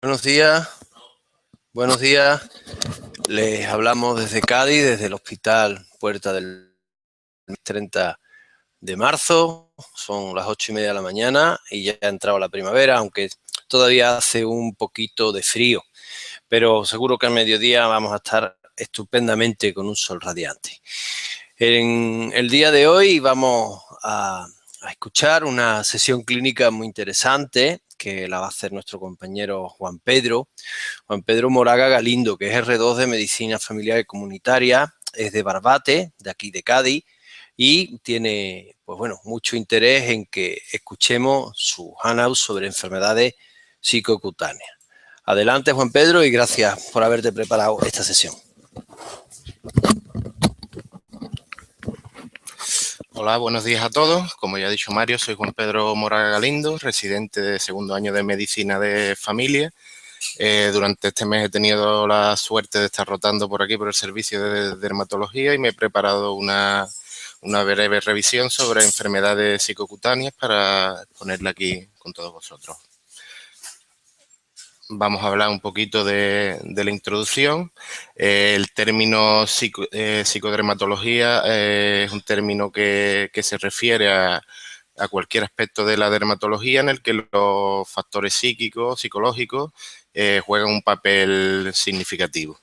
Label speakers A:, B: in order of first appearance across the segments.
A: Buenos días, buenos días. Les hablamos desde Cádiz, desde el Hospital Puerta del 30 de marzo. Son las 8:30 de la mañana y ya ha entrado la primavera, aunque todavía hace un poquito de frío. Pero seguro que al mediodía vamos a estar estupendamente con un sol radiante. En el día de hoy vamos a escuchar una sesión clínica muy interesante que la va a hacer nuestro compañero Juan Pedro Moraga Galindo, que es R2 de Medicina Familiar y Comunitaria, es de Barbate, de aquí de Cádiz, y tiene, pues bueno, mucho interés en que escuchemos su handout sobre enfermedades psicocutáneas. Adelante, Juan Pedro, y gracias por haberte preparado esta sesión.
B: Hola, buenos días a todos. Como ya ha dicho Mario, soy Juan Pedro Moraga Galindo, residente de segundo año de Medicina de Familia. Durante este mes he tenido la suerte de estar rotando por aquí por el servicio de dermatología y me he preparado una breve revisión sobre enfermedades psicocutáneas para ponerla aquí con todos vosotros. Vamos a hablar un poquito de la introducción. El término psicodermatología es un término que se refiere a cualquier aspecto de la dermatología en el que los factores psíquicos, psicológicos, juegan un papel significativo.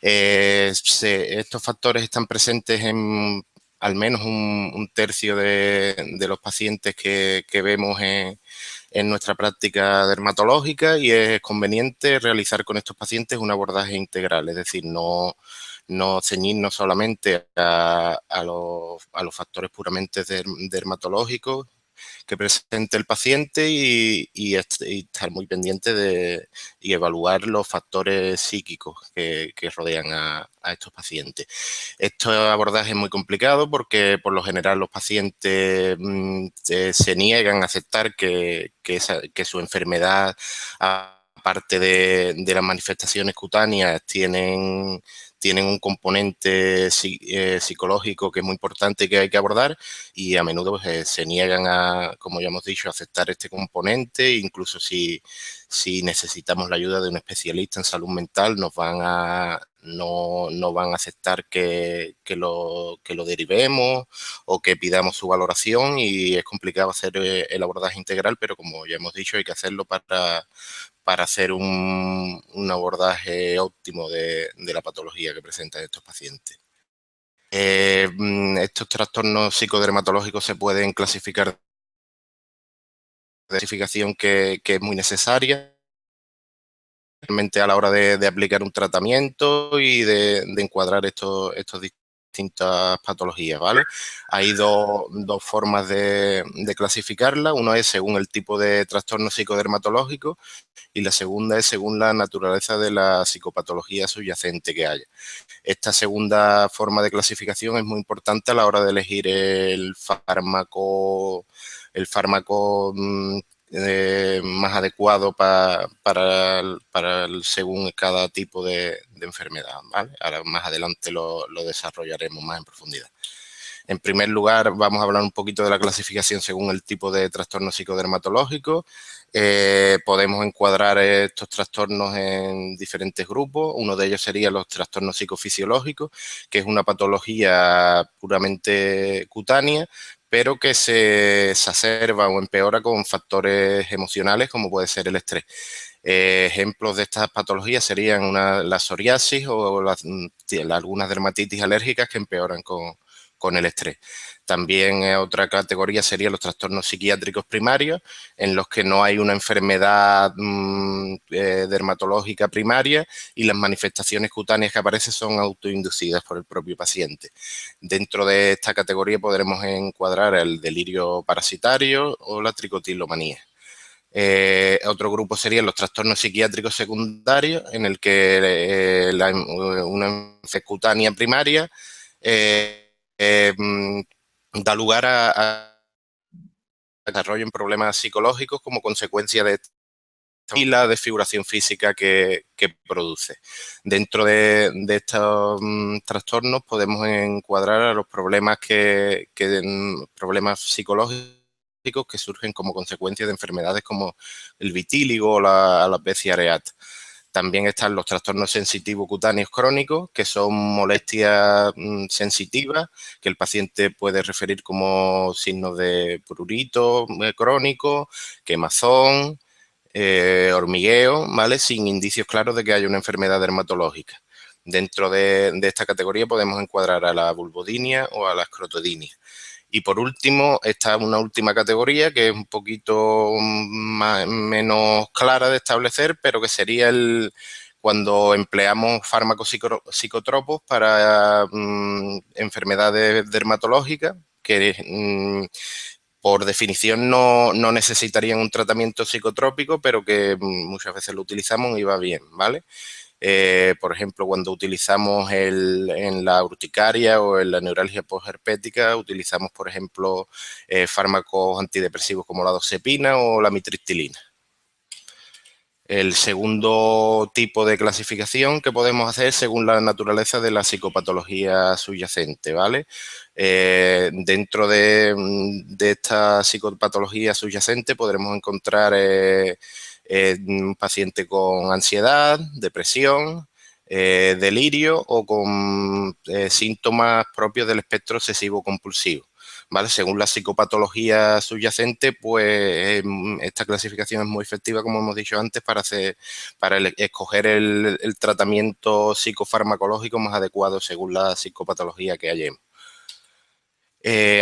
B: Estos factores están presentes en al menos un tercio de los pacientes que vemos en nuestra práctica dermatológica, y es conveniente realizar con estos pacientes un abordaje integral, es decir, no ceñirnos solamente a los factores puramente dermatológicos que presente el paciente y estar muy pendiente y evaluar los factores psíquicos que rodean a estos pacientes. Este abordaje es muy complicado porque por lo general los pacientes se niegan a aceptar que su enfermedad, aparte de las manifestaciones cutáneas, tienen un componente psicológico que es muy importante y que hay que abordar, y a menudo se niegan a, como ya hemos dicho, a aceptar este componente. Incluso si necesitamos la ayuda de un especialista en salud mental, no van a aceptar que lo derivemos o que pidamos su valoración, y es complicado hacer el abordaje integral, pero como ya hemos dicho, hay que hacerlo para hacer un abordaje óptimo de la patología que presentan estos pacientes. Estos trastornos psicodermatológicos se pueden clasificar de clasificación que es muy necesaria realmente a la hora de aplicar un tratamiento y de encuadrar estos distintas patologías, ¿vale? Hay dos formas de clasificarla. Una es según el tipo de trastorno psicodermatológico y la segunda es según la naturaleza de la psicopatología subyacente que haya. Esta segunda forma de clasificación es muy importante a la hora de elegir el fármaco más adecuado según cada tipo de enfermedad, ¿vale? Ahora más adelante lo desarrollaremos más en profundidad. En primer lugar, vamos a hablar un poquito de la clasificación según el tipo de trastorno psicodermatológico. Podemos encuadrar estos trastornos en diferentes grupos. Uno de ellos sería los trastornos psicofisiológicos, que es una patología puramente cutánea, pero que se exacerba o empeora con factores emocionales, como puede ser el estrés. Ejemplos de estas patologías serían la psoriasis o algunas dermatitis alérgicas que empeoran con el estrés. También otra categoría serían los trastornos psiquiátricos primarios, en los que no hay una enfermedad dermatológica primaria y las manifestaciones cutáneas que aparecen son autoinducidas por el propio paciente. Dentro de esta categoría podremos encuadrar el delirio parasitario o la tricotilomanía. Otro grupo serían los trastornos psiquiátricos secundarios, en el que una enfermedad cutánea primaria da lugar a desarrollo en problemas psicológicos como consecuencia de y la desfiguración física que produce. Dentro de estos trastornos podemos encuadrar a los problemas problemas psicológicos que surgen como consecuencia de enfermedades como el vitíligo o la alopecia areata. También están los trastornos sensitivos cutáneos crónicos, que son molestias sensitivas, que el paciente puede referir como signos de prurito crónico, quemazón, hormigueo, ¿vale? Sin indicios claros de que haya una enfermedad dermatológica. Dentro de esta categoría podemos encuadrar a la vulvodinia o a la escrotodinia. Y por último, está una última categoría que es un poquito menos clara de establecer, pero que sería cuando empleamos fármacos psicotropos para enfermedades dermatológicas que por definición no necesitarían un tratamiento psicotrópico, pero que muchas veces lo utilizamos y va bien, ¿vale? Por ejemplo, cuando utilizamos en la urticaria o en la neuralgia posherpética, utilizamos, por ejemplo, fármacos antidepresivos como la doxepina o la mitriptilina. El segundo tipo de clasificación que podemos hacer según la naturaleza de la psicopatología subyacente, ¿vale? Dentro de esta psicopatología subyacente podremos encontrar un paciente con ansiedad, depresión, delirio o con síntomas propios del espectro obsesivo-compulsivo. ¿Vale? Según la psicopatología subyacente, pues esta clasificación es muy efectiva, como hemos dicho antes, para escoger el tratamiento psicofarmacológico más adecuado según la psicopatología que hayamos.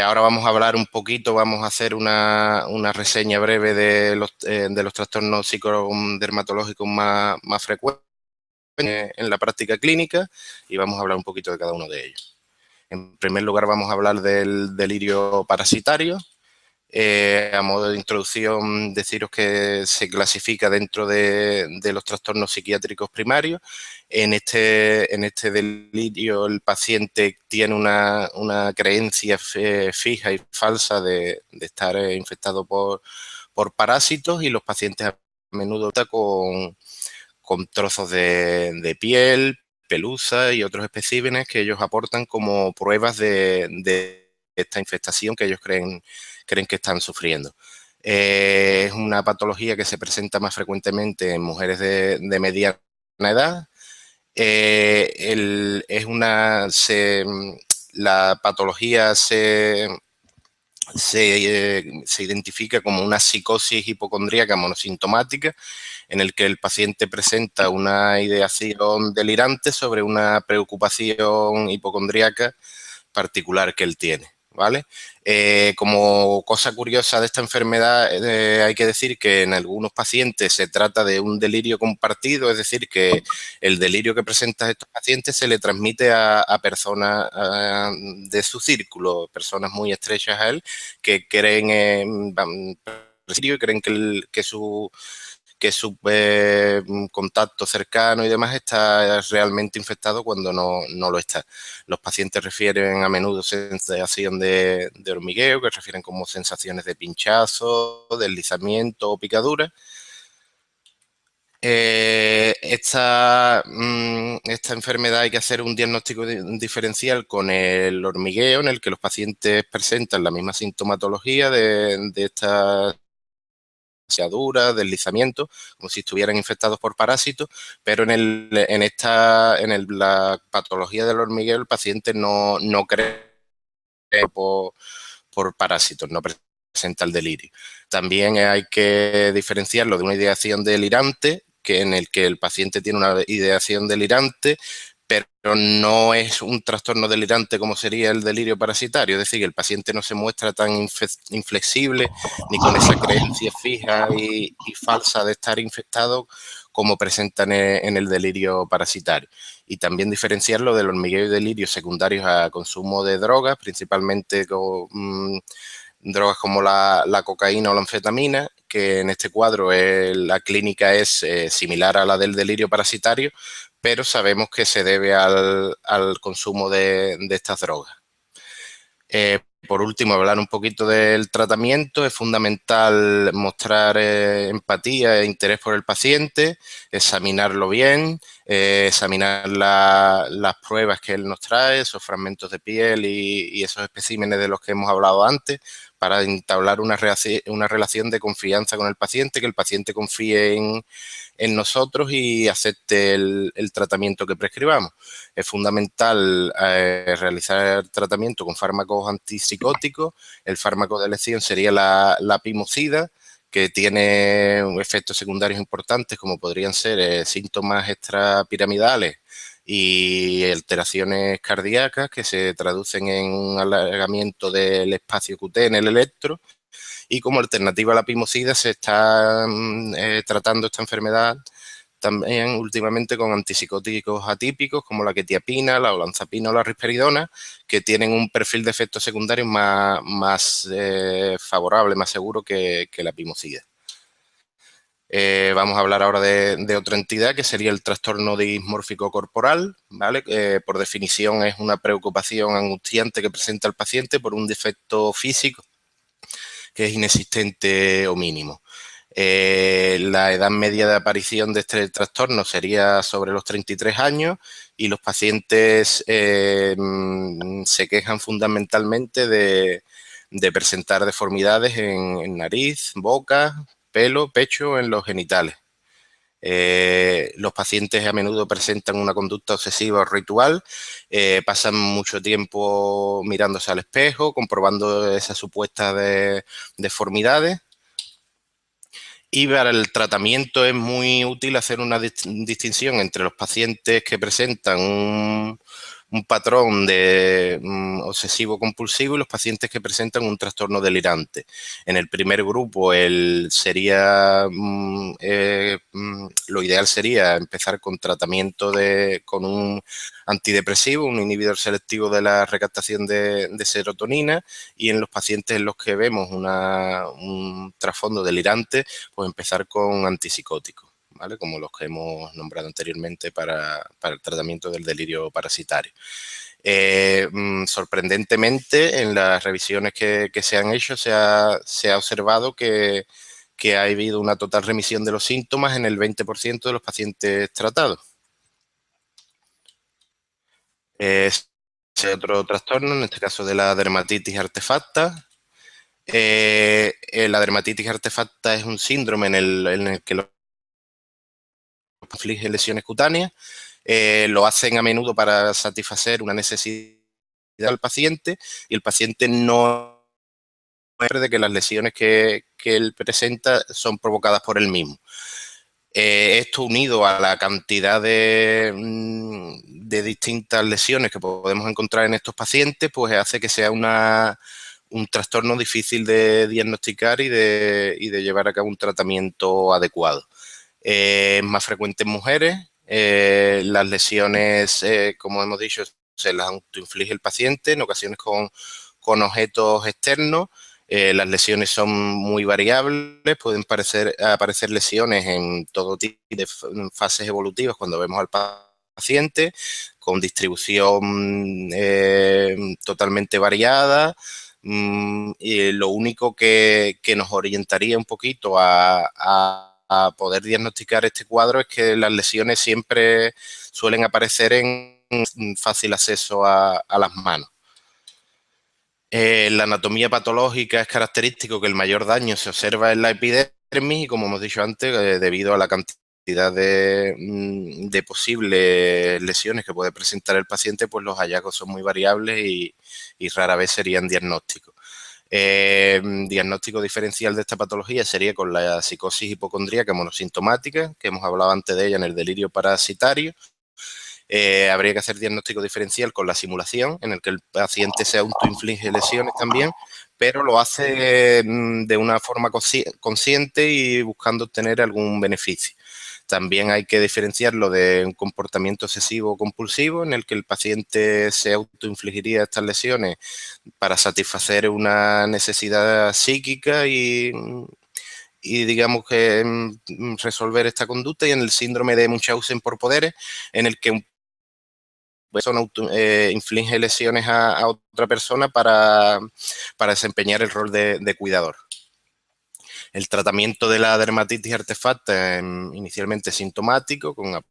B: Ahora vamos a hablar un poquito, vamos a hacer una reseña breve de los trastornos psicodermatológicos más frecuentes en la práctica clínica y vamos a hablar un poquito de cada uno de ellos. En primer lugar vamos a hablar del delirio parasitario. A modo de introducción, deciros que se clasifica dentro de los trastornos psiquiátricos primarios. En este delirio el paciente tiene una creencia fija y falsa de estar infectado por parásitos y los pacientes a menudo con trozos de piel, pelusa y otros especímenes que ellos aportan como pruebas de esta infestación que ellos creen que están sufriendo. Es una patología que se presenta más frecuentemente en mujeres de mediana edad. La patología se identifica como una psicosis hipocondríaca monosintomática en el que el paciente presenta una ideación delirante sobre una preocupación hipocondríaca particular que él tiene, ¿vale? Como cosa curiosa de esta enfermedad, hay que decir que en algunos pacientes se trata de un delirio compartido, es decir, que el delirio que presentan estos pacientes se le transmite a personas de su círculo, personas muy estrechas a él, que creen y creen que su contacto cercano y demás está realmente infectado cuando no lo está. Los pacientes refieren a menudo sensación de hormigueo, que refieren como sensaciones de pinchazo, deslizamiento o picadura. Esta enfermedad hay que hacer un diagnóstico diferencial con el hormigueo, en el que los pacientes presentan la misma sintomatología de esta dura, deslizamiento, como si estuvieran infectados por parásitos, pero en la patología del hormigueo el paciente no cree por parásitos, no presenta el delirio. También hay que diferenciarlo de una ideación delirante, en el que el paciente tiene una ideación delirante, pero no es un trastorno delirante como sería el delirio parasitario, es decir, que el paciente no se muestra tan inflexible ni con esa creencia fija y falsa de estar infectado como presentan en el delirio parasitario. Y también diferenciarlo del hormigueo y delirio secundarios a consumo de drogas, principalmente con drogas como la cocaína o la anfetamina, que en este cuadro la clínica es similar a la del delirio parasitario, pero sabemos que se debe al consumo de estas drogas. Por último, hablar un poquito del tratamiento. Es fundamental mostrar empatía e interés por el paciente, examinarlo bien, examinar las pruebas que él nos trae, esos fragmentos de piel y esos especímenes de los que hemos hablado antes, para entablar una relación de confianza con el paciente, que el paciente confíe en nosotros y acepte el tratamiento que prescribamos. Es fundamental realizar tratamiento con fármacos antipsicóticos. El fármaco de elección sería la pimosida, que tiene efectos secundarios importantes como podrían ser síntomas extrapiramidales y alteraciones cardíacas que se traducen en un alargamiento del espacio QT en el electro. Y como alternativa a la pimosida se está tratando esta enfermedad también últimamente con antipsicóticos atípicos como la quetiapina, la olanzapina o la risperidona, que tienen un perfil de efectos secundarios más favorable, más seguro que la pimosida. Vamos a hablar ahora de otra entidad, que sería el trastorno dismórfico corporal, ¿vale? Por definición es una preocupación angustiante que presenta el paciente por un defecto físico que es inexistente o mínimo. La edad media de aparición de este trastorno sería sobre los 33 años y los pacientes se quejan fundamentalmente de presentar deformidades en nariz, boca, pelo, pecho, en los genitales. Los pacientes a menudo presentan una conducta obsesiva o ritual, pasan mucho tiempo mirándose al espejo, comprobando esas supuestas deformidades. Y para el tratamiento es muy útil hacer una distinción entre los pacientes que presentan un patrón de obsesivo-compulsivo y los pacientes que presentan un trastorno delirante. En el primer grupo lo ideal sería empezar con tratamiento con un antidepresivo, un inhibidor selectivo de la recaptación de serotonina, y en los pacientes en los que vemos un trasfondo delirante, pues empezar con antipsicóticos, ¿vale? Como los que hemos nombrado anteriormente para el tratamiento del delirio parasitario. Sorprendentemente, en las revisiones que se han hecho, se ha observado que ha habido una total remisión de los síntomas en el 20% de los pacientes tratados. Otro trastorno, en este caso de la dermatitis artefacta. La dermatitis artefacta es un síndrome en el que inflige lesiones cutáneas. Lo hacen a menudo para satisfacer una necesidad del paciente, y el paciente no de que las lesiones que él presenta son provocadas por él mismo. Esto, unido a la cantidad de distintas lesiones que podemos encontrar en estos pacientes, pues hace que sea un trastorno difícil de diagnosticar y de llevar a cabo un tratamiento adecuado. Es más frecuente en mujeres. Las lesiones, como hemos dicho, se las autoinflige el paciente, en ocasiones con objetos externos. Las lesiones son muy variables, pueden aparecer lesiones en todo tipo de fases evolutivas cuando vemos al paciente, con distribución totalmente variada. Y lo único que nos orientaría un poquito a poder diagnosticar este cuadro es que las lesiones siempre suelen aparecer en fácil acceso a las manos. La anatomía patológica es característico que el mayor daño se observa en la epidermis y, como hemos dicho antes, debido a la cantidad de posibles lesiones que puede presentar el paciente, pues los hallazgos son muy variables y rara vez serían diagnósticos. Diagnóstico diferencial de esta patología sería con la psicosis hipocondríaca monosintomática, que hemos hablado antes de ella en el delirio parasitario. Habría que hacer diagnóstico diferencial con la simulación, en el que el paciente se autoinflige lesiones también, pero lo hace de una forma consciente y buscando obtener algún beneficio. También hay que diferenciarlo de un comportamiento obsesivo o compulsivo, en el que el paciente se autoinfligiría estas lesiones para satisfacer una necesidad psíquica y digamos que resolver esta conducta, y en el síndrome de Munchausen por poderes, en el que persona inflige lesiones a otra persona para desempeñar el rol de cuidador. El tratamiento de la dermatitis artefacta inicialmente sintomático, con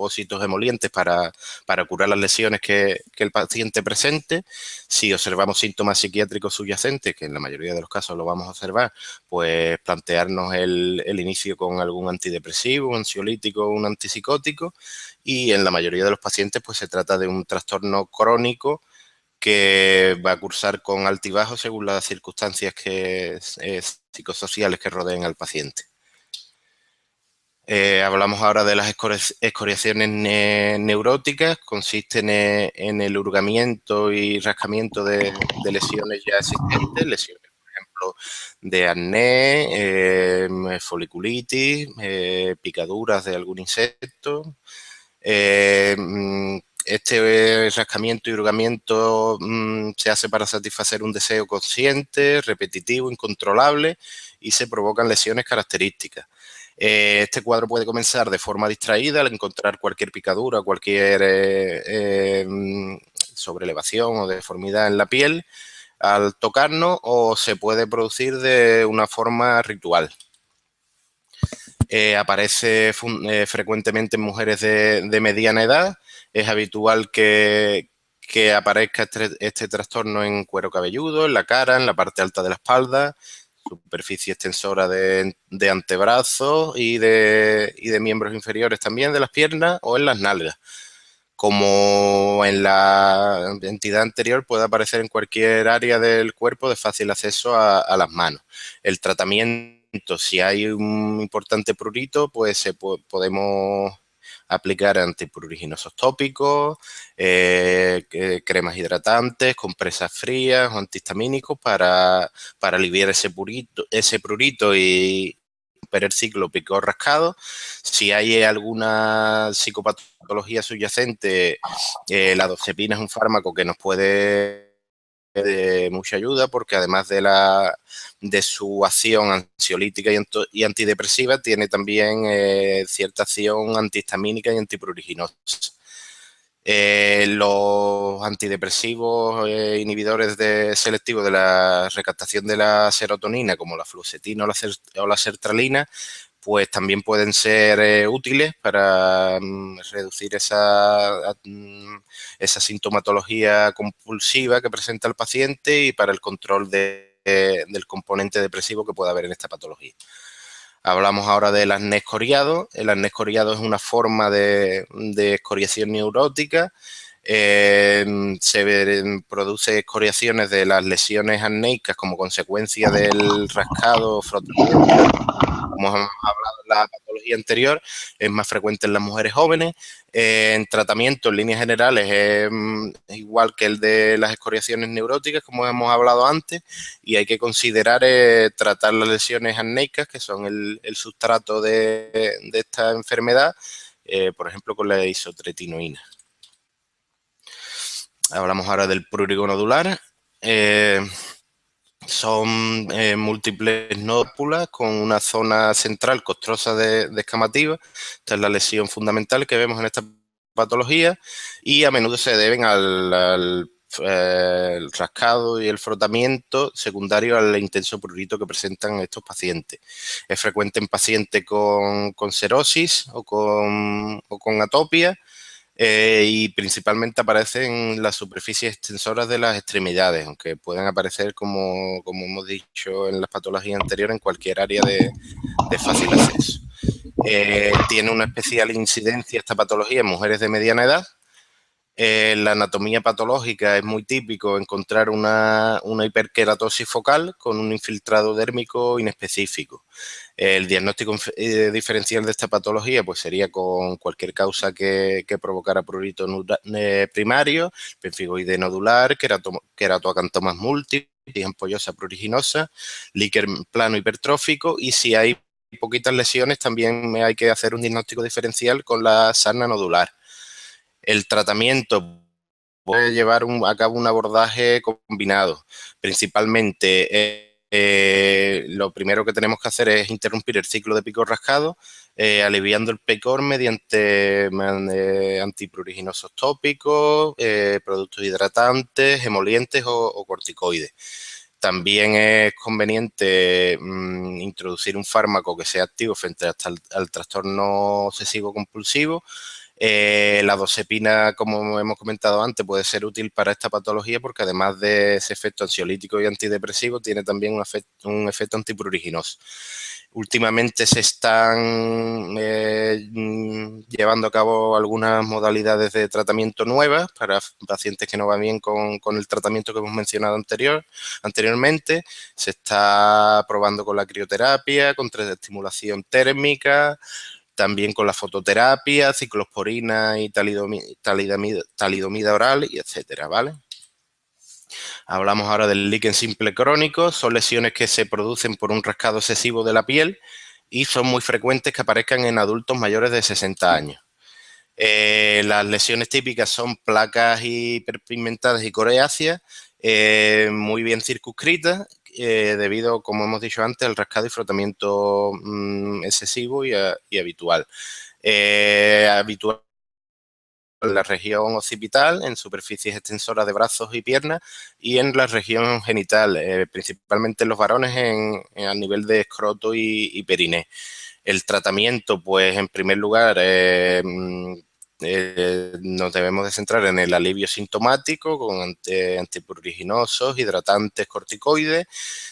B: apósitos emolientes para curar las lesiones que el paciente presente. Si observamos síntomas psiquiátricos subyacentes, que en la mayoría de los casos lo vamos a observar, pues plantearnos el inicio con algún antidepresivo, un ansiolítico, un antipsicótico, y en la mayoría de los pacientes pues se trata de un trastorno crónico que va a cursar con altibajos según las circunstancias psicosociales que rodeen al paciente. Hablamos ahora de las excoriaciones neuróticas. Consisten en el hurgamiento y rascamiento de lesiones ya existentes, lesiones, por ejemplo, de acné, foliculitis, picaduras de algún insecto. Este rascamiento y hurgamiento se hace para satisfacer un deseo consciente, repetitivo, incontrolable, y se provocan lesiones características. Este cuadro puede comenzar de forma distraída al encontrar cualquier picadura, cualquier sobrelevación o deformidad en la piel al tocarnos, o se puede producir de una forma ritual. Aparece frecuentemente en mujeres de mediana edad. Es habitual que aparezca este trastorno en cuero cabelludo, en la cara, en la parte alta de la espalda, superficie extensora de antebrazos y de miembros inferiores también, de las piernas, o en las nalgas. Como en la entidad anterior, puede aparecer en cualquier área del cuerpo de fácil acceso a las manos. El tratamiento, si hay un importante prurito, pues podemos aplicar antipruriginosos tópicos, cremas hidratantes, compresas frías o antihistamínicos para aliviar ese prurito y romper el ciclo picor rascado. Si hay alguna psicopatología subyacente, la doxepina es un fármaco que nos puede de mucha ayuda, porque además de su acción ansiolítica y antidepresiva, tiene también cierta acción antihistamínica y antipruriginosa. Los antidepresivos inhibidores selectivos de la recaptación de la serotonina, como la fluoxetina o la sertralina, pues también pueden ser útiles para reducir esa sintomatología compulsiva que presenta el paciente y para el control del componente depresivo que pueda haber en esta patología. Hablamos ahora del acné escoriado. El acné escoriado es una forma de escoriación neurótica. Se produce escoriaciones de las lesiones acnéicas como consecuencia del rascado o frotamiento. Como hemos hablado en la patología anterior, es más frecuente en las mujeres jóvenes. En tratamiento, en líneas generales, es igual que el de las escoriaciones neuróticas, como hemos hablado antes, y hay que considerar tratar las lesiones acnéicas, que son el sustrato de esta enfermedad, por ejemplo, con la isotretinoína. Hablamos ahora del prurigo nodular. Son múltiples nódulas con una zona central costrosa descamativa. Esta es la lesión fundamental que vemos en esta patología, y a menudo se deben al rascado y el frotamiento secundario al intenso prurito que presentan estos pacientes. Es frecuente en pacientes con serosis o con atopia. Y principalmente aparece en las superficies extensoras de las extremidades, aunque pueden aparecer, como hemos dicho en las patologías anteriores, en cualquier área de fácil acceso. Tiene una especial incidencia esta patología en mujeres de mediana edad. En la anatomía patológica es muy típico encontrar una hiperkeratosis focal con un infiltrado dérmico inespecífico. El diagnóstico diferencial de esta patología pues sería con cualquier causa que provocara prurito primario, pemfigoide nodular, queratoacantomas múltiples, ampollosa pruriginosa, líquer plano hipertrófico, y si hay poquitas lesiones también hay que hacer un diagnóstico diferencial con la sarna nodular. El tratamiento puede llevar a cabo un abordaje combinado. Principalmente, lo primero que tenemos que hacer es interrumpir el ciclo de picor rascado, aliviando el picor mediante antipruriginosos tópicos, productos hidratantes, emolientes o corticoides. También es conveniente introducir un fármaco que sea activo frente al trastorno obsesivo compulsivo, La dozepina, como hemos comentado antes, puede ser útil para esta patología porque además de ese efecto ansiolítico y antidepresivo, tiene también un efecto antipruriginoso. Últimamente se están llevando a cabo algunas modalidades de tratamiento nuevas para pacientes que no van bien con el tratamiento que hemos mencionado anteriormente. Se está probando con la crioterapia, con estimulación térmica, también con la fototerapia, ciclosporina y talidomida oral, y etcétera, ¿vale? Hablamos ahora del líquen simple crónico. Son lesiones que se producen por un rascado excesivo de la piel y son muy frecuentes que aparezcan en adultos mayores de 60 años. Las lesiones típicas son placas hiperpigmentadas y coreáceas, muy bien circunscritas, debido, como hemos dicho antes, al rascado y frotamiento excesivo y habitual. Habitual en la región occipital, en superficies extensoras de brazos y piernas, y en la región genital, principalmente en los varones a nivel de escroto y periné. El tratamiento, pues en primer lugar, nos debemos de centrar en el alivio sintomático con antipruriginosos, hidratantes, corticoides.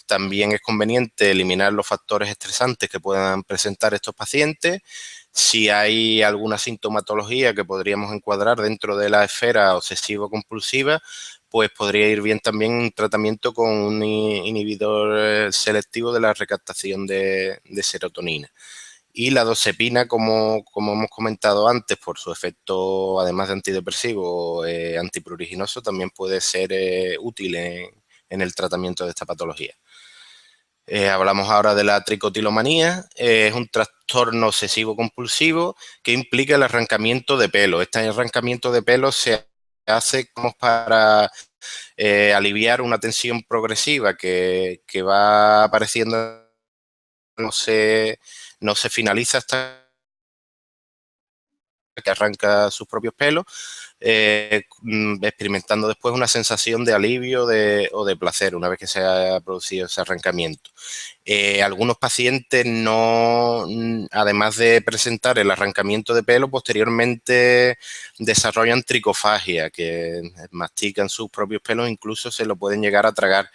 B: También es conveniente eliminar los factores estresantes que puedan presentar estos pacientes. Si hay alguna sintomatología que podríamos encuadrar dentro de la esfera obsesivo-compulsiva, pues podría ir bien también un tratamiento con un inhibidor selectivo de la recaptación de serotonina. Y la dozepina, como hemos comentado antes, por su efecto, además de antidepresivo, antipruriginoso, también puede ser útil en el tratamiento de esta patología. Hablamos ahora de la tricotilomanía. Es un trastorno obsesivo-compulsivo que implica el arrancamiento de pelo. Este arrancamiento de pelo se hace como para aliviar una tensión progresiva que va apareciendo, no se finaliza hasta que arranca sus propios pelos, experimentando después una sensación de alivio o de placer una vez que se ha producido ese arrancamiento. Algunos pacientes no, además de presentar el arrancamiento de pelo, posteriormente desarrollan tricofagia, que mastican sus propios pelos, incluso se lo pueden llegar a tragar.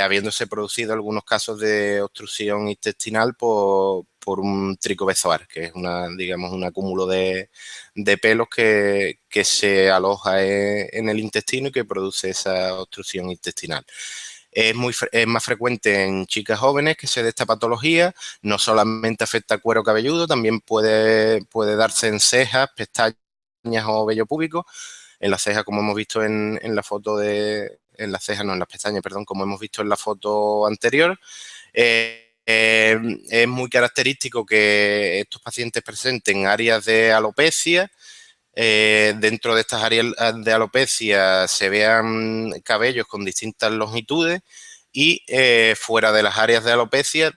B: Habiéndose producido algunos casos de obstrucción intestinal por un tricobezoar, que es digamos, un acúmulo de pelos que se aloja en el intestino y que produce esa obstrucción intestinal. Es más frecuente en chicas jóvenes que se dé esta patología. No solamente afecta al cuero cabelludo, también puede darse en cejas, pestañas o vello púbico. En las cejas, como hemos visto en la foto en las cejas, no, en las pestañas, perdón, como hemos visto en la foto anterior. Es muy característico que estos pacientes presenten áreas de alopecia. Dentro de estas áreas de alopecia se vean cabellos con distintas longitudes y fuera de las áreas de alopecia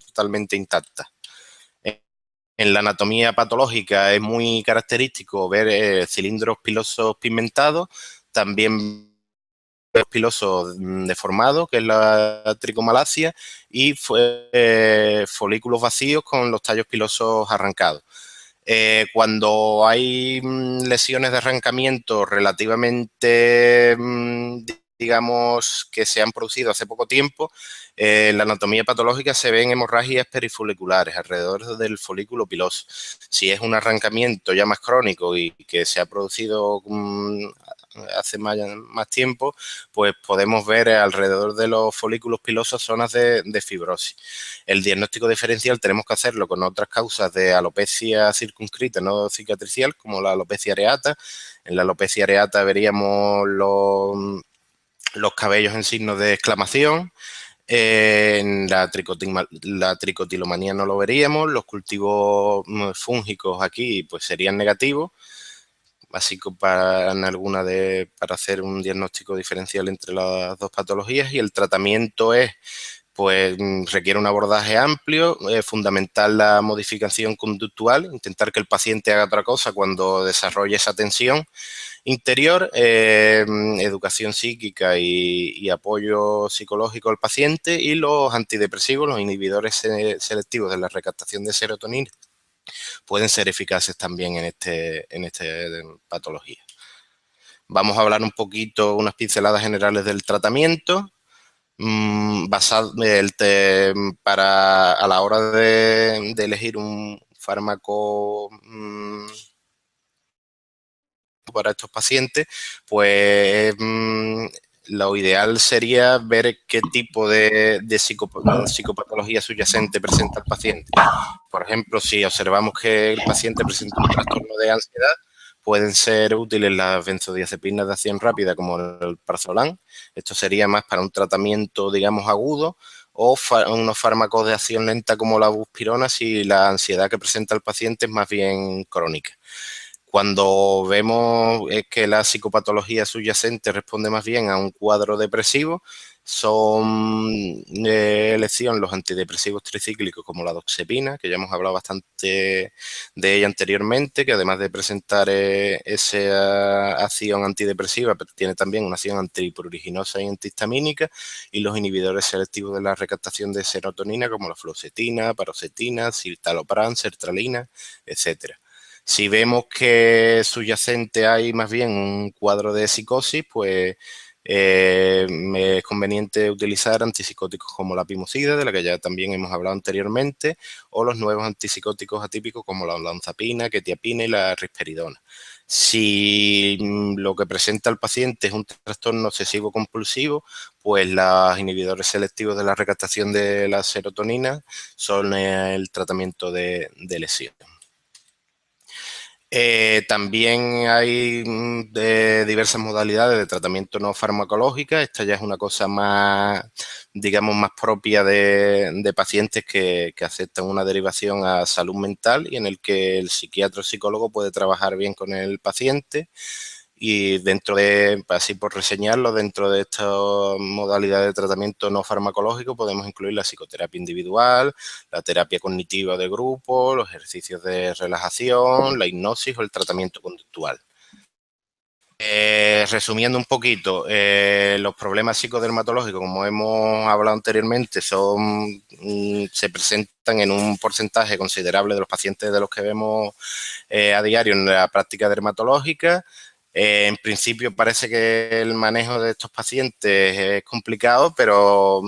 B: totalmente intactas. En la anatomía patológica es muy característico ver cilindros pilosos pigmentados, también piloso deformado, que es la tricomalacia, y folículos vacíos con los tallos pilosos arrancados. Cuando hay lesiones de arrancamiento relativamente, digamos, que se han producido hace poco tiempo, en la anatomía patológica se ven hemorragias perifoliculares alrededor del folículo piloso. Si es un arrancamiento ya más crónico y que se ha producido hace más tiempo, pues podemos ver alrededor de los folículos pilosos zonas de fibrosis. El diagnóstico diferencial tenemos que hacerlo con otras causas de alopecia circunscrita no cicatricial, como la alopecia areata. En la alopecia areata veríamos los cabellos en signos de exclamación. En la tricotilomanía no lo veríamos. Los cultivos fúngicos aquí pues serían negativos, básico para hacer un diagnóstico diferencial entre las dos patologías. Y el tratamiento pues requiere un abordaje amplio, fundamental la modificación conductual, intentar que el paciente haga otra cosa cuando desarrolle esa tensión interior, educación psíquica y apoyo psicológico al paciente, y los antidepresivos, los inhibidores selectivos de la recaptación de serotonina, pueden ser eficaces también en esta patología. Vamos a hablar un poquito, unas pinceladas generales del tratamiento. A la hora de elegir un fármaco para estos pacientes, pues lo ideal sería ver qué tipo de psicopatología subyacente presenta el paciente. Por ejemplo, si observamos que el paciente presenta un trastorno de ansiedad, pueden ser útiles las benzodiazepinas de acción rápida como el prazolam. Esto sería más para un tratamiento, digamos, agudo, o unos fármacos de acción lenta como la buspirona si la ansiedad que presenta el paciente es más bien crónica. Cuando vemos que la psicopatología subyacente responde más bien a un cuadro depresivo, son elección los antidepresivos tricíclicos como la doxepina, que ya hemos hablado bastante de ella anteriormente, que además de presentar esa acción antidepresiva, pero tiene también una acción antipruriginosa y antihistamínica, y los inhibidores selectivos de la recaptación de serotonina como la fluoxetina, paroxetina, citalopram, sertralina, etcétera. Si vemos que subyacente hay más bien un cuadro de psicosis, pues es conveniente utilizar antipsicóticos como la pimosida, de la que ya también hemos hablado anteriormente, o los nuevos antipsicóticos atípicos como la olanzapina, quetiapina y la risperidona. Si lo que presenta el paciente es un trastorno obsesivo compulsivo, pues los inhibidores selectivos de la recaptación de la serotonina son el tratamiento de lesión. También hay diversas modalidades de tratamiento no farmacológica. Esta ya es una cosa más, digamos, más propia de pacientes que aceptan una derivación a salud mental y en el que el psiquiatra o psicólogo puede trabajar bien con el paciente. Y dentro de, así por reseñarlo, dentro de esta modalidad de tratamiento no farmacológico podemos incluir la psicoterapia individual, la terapia cognitiva de grupo, los ejercicios de relajación, la hipnosis o el tratamiento conductual. Resumiendo un poquito, los problemas psicodermatológicos, como hemos hablado anteriormente, se presentan en un porcentaje considerable de los pacientes de los que vemos a diario en la práctica dermatológica. En principio parece que el manejo de estos pacientes es complicado, pero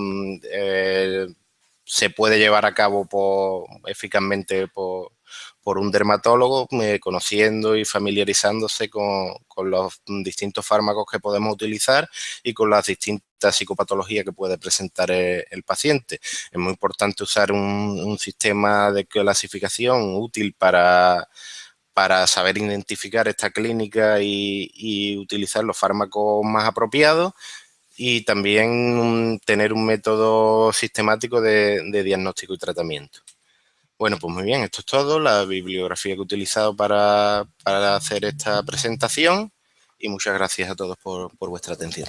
B: se puede llevar a cabo eficazmente por un dermatólogo, conociendo y familiarizándose con los distintos fármacos que podemos utilizar y con las distintas psicopatologías que puede presentar el paciente. Es muy importante usar un sistema de clasificación útil para saber identificar esta clínica y utilizar los fármacos más apropiados y también tener un método sistemático de diagnóstico y tratamiento. Bueno, pues muy bien, esto es todo, la bibliografía que he utilizado para hacer esta presentación y muchas gracias a todos por vuestra atención.